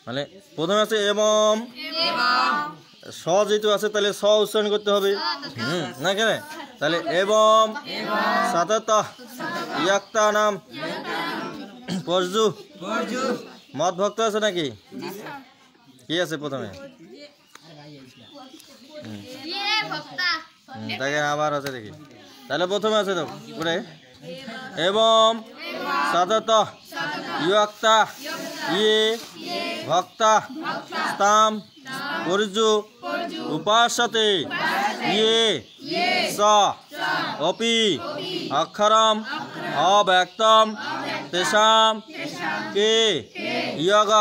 মানে প্রথমে আছে এবং স যেহেতু আছে তাহলে স উচ্চারণ করতে হবে না কেন তাহলে এবং সাথে ইয়াক্তা নাম পরজু মত ভক্ত আছে নাকি কি আছে প্রথমে তাকে আবার আছে দেখি তাহলে প্রথমে আছে তো পুরে এবং সাদত ইয়াক্তা ইয়ে ভক্তা স্তাম পরজু উপাসতে ইয়ে স অপি অক্ষরম অব্যক্তম তেষাম কে ইয়গ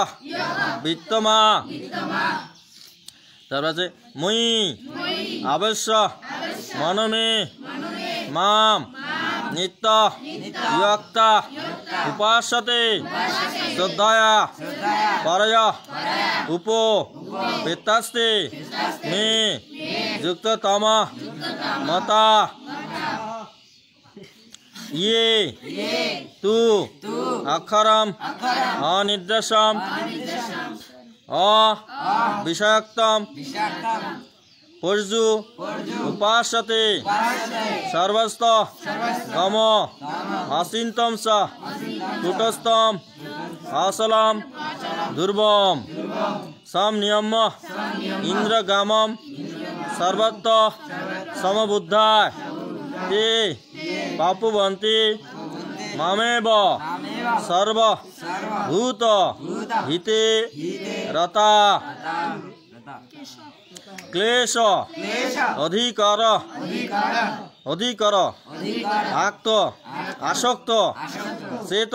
বিত্তমা তারপর আছে মুই অবশ্য মনমে মাম নিত্য ইয়ক্তা উপাসতে শ্রদ্ধায়া পরয় উপ পেতাস্তে মে যুক্ততম মতা ইয়ে তু অক্ষরম অনির্দেশম অবিষয়ক্তম পরজু উপাসতে সর্বস্ত গম অচিন্তম স কুটস্থম আসলম দুর্বম সম নিয়ম ইন্দ্রগামম সর্বত্র সমবুদ্ধায় তে পাপুবন্তি মামেব সর্ব ভূত হিতে রতা ক্লেশ অধিকর আক্ত আসক্ত চেত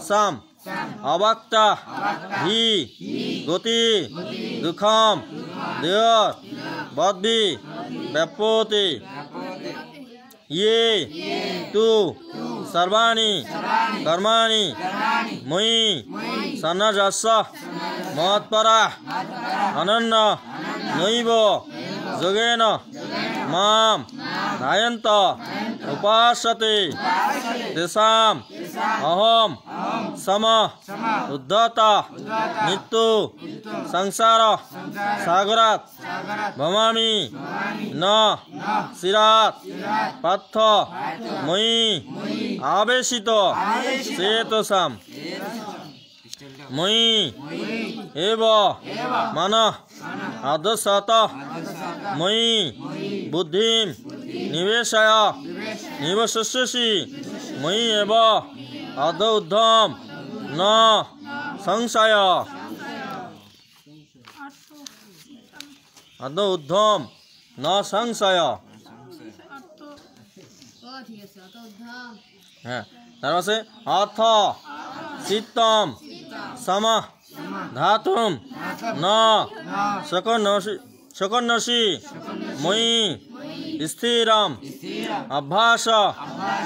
সাম অবাক্তা হি গতি দুঃখম দেয় বদ্ভি ব্যাপতি ইয়ে তু সর্বাণি কর্মাণি ময়ি সন্ন্যাস মৎপরা অনন্য নৈব যোগেন মাম ধ্যায়ন্ত উপাসতে তেষাম অহম সম উদ্ধত মৃত্যু সংসার সাগরাত ভমামি ন শিরাত পার্থ ময়ি আবেশিত চেতসাম ময়ি এব মন অদসত ময়ি বুদ্ধিম নিবেশয় নিবশস্যসি ময়ি এব অদৌদ্ধম ন সংশয় অদৌদ্ধম ন সংশয় হ্যাঁ তারপর আছে অর্থ চিত্তম সম ধাতুম ন সকন্নসি ময়ি স্থিরম অভ্যাস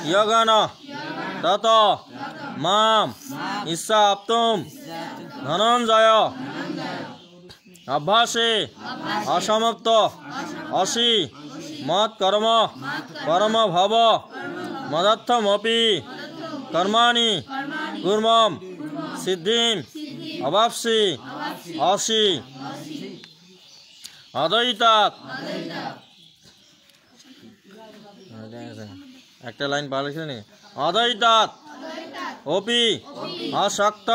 যোগন তত মাম ইচ্ছাপ্তুম ধনঞ্জয় অভ্যাসে অসমাপ্ত অসি মৎ কর্ম পরম ভব মদর্থমপি কর্মাণি কুর্মম সিদ্ধিম অবাপ্সি অসি অদ্বৈতাৎ একটা লাইন ভালো ছিল নি অদ্বৈতাৎ অপি অশক্ত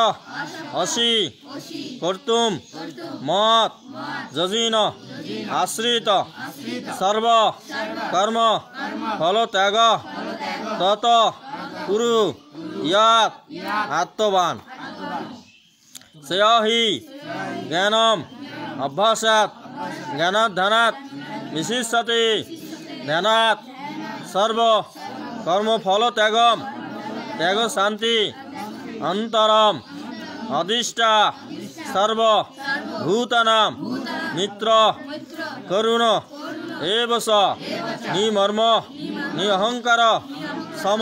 অসি কর্তুম মত যজিন আশ্রিত সর্ব কর্ম ফল ত্যাগ তত কুরু ইয়াত আত্মবান শ্রেয়হি জ্ঞানম অভ্যাসাৎ জ্ঞানাধ্যানাৎ বিশিষ্যতে ধ্যানাৎ সর্ব কর্মফল ত্যাগম ত্যাগ শান্তি অন্তরম অধিষ্ঠা সর্ব ভূতানাম মিত্র করুণ এবস নিমর্ম নিঅহংকার সম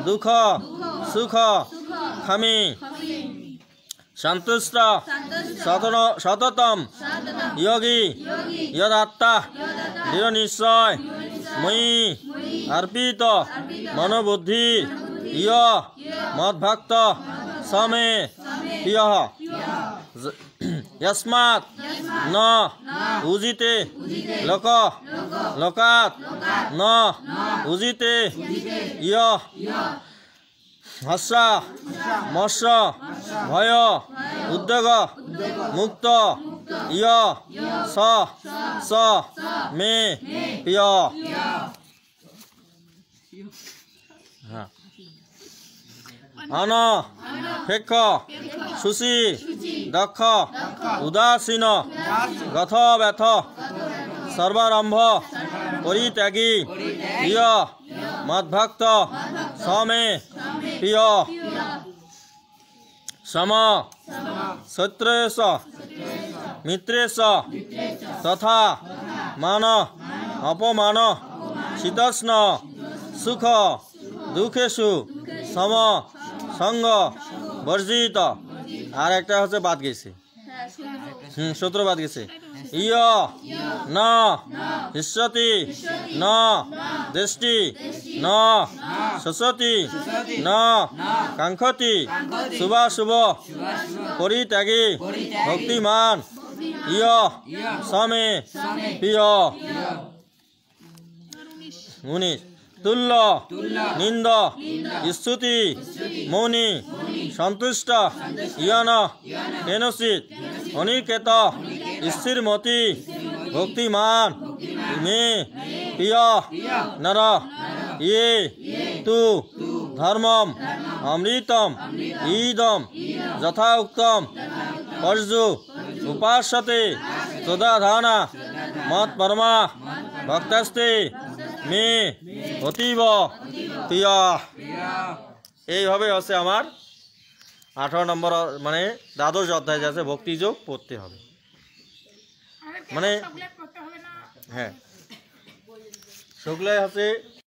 দুঃখ সুখ ক্ষমি সন্তুষ্ট সততম যোগী যদাত্মা দৃঢ় নিশ্চয় মই অর্পিত মনোবুদ্ধি ইয় মদ্ভক্ত সমে প্রিয় यस्मात् न उजिते लोक लोकात् न उजिते य हर्ष मर्ष भय उद्योग मुक्त य स स मे प्रिय अन फेक्ष सुशी दक्ष उदासीन गथ व्यथ सर्वारंभ परित्यागी प्रिय मद्भक्त समे प्रिय सम शत्रुष मित्रेश तथा मान अपमान शीतोष्ण सुख दुखेशु सम संग वर्जित আর একটা হচ্ছে বাদ গেছে 17 বাদ গেছে ইয় ন হিষ্যতি ন দৃষ্টি ন শোষতি ন কাঙ্ক্ষতি শুভাশুভ পরিত্যাগী ভক্তিমান ইয় সমে প্রিয় 19 तुल्य निंद स्तुति मौनी संतुष्ट यन केनोचित अनिकेत स्थिरमति भक्तिमान मे प्रिय नर ये तु धर्मम अमृतम ईदम यथा उक्तम पर्जु उपासते तदाधाना मत परमा भक्तस्ते মে অতীব প্রিয়। এইভাবে হচ্ছে আমার 18 নম্বর মানে দ্বাদশ অধ্যায় আছে ভক্তিযোগ পড়তে হবে মানে হ্যাঁ সেগুলাই হচ্ছে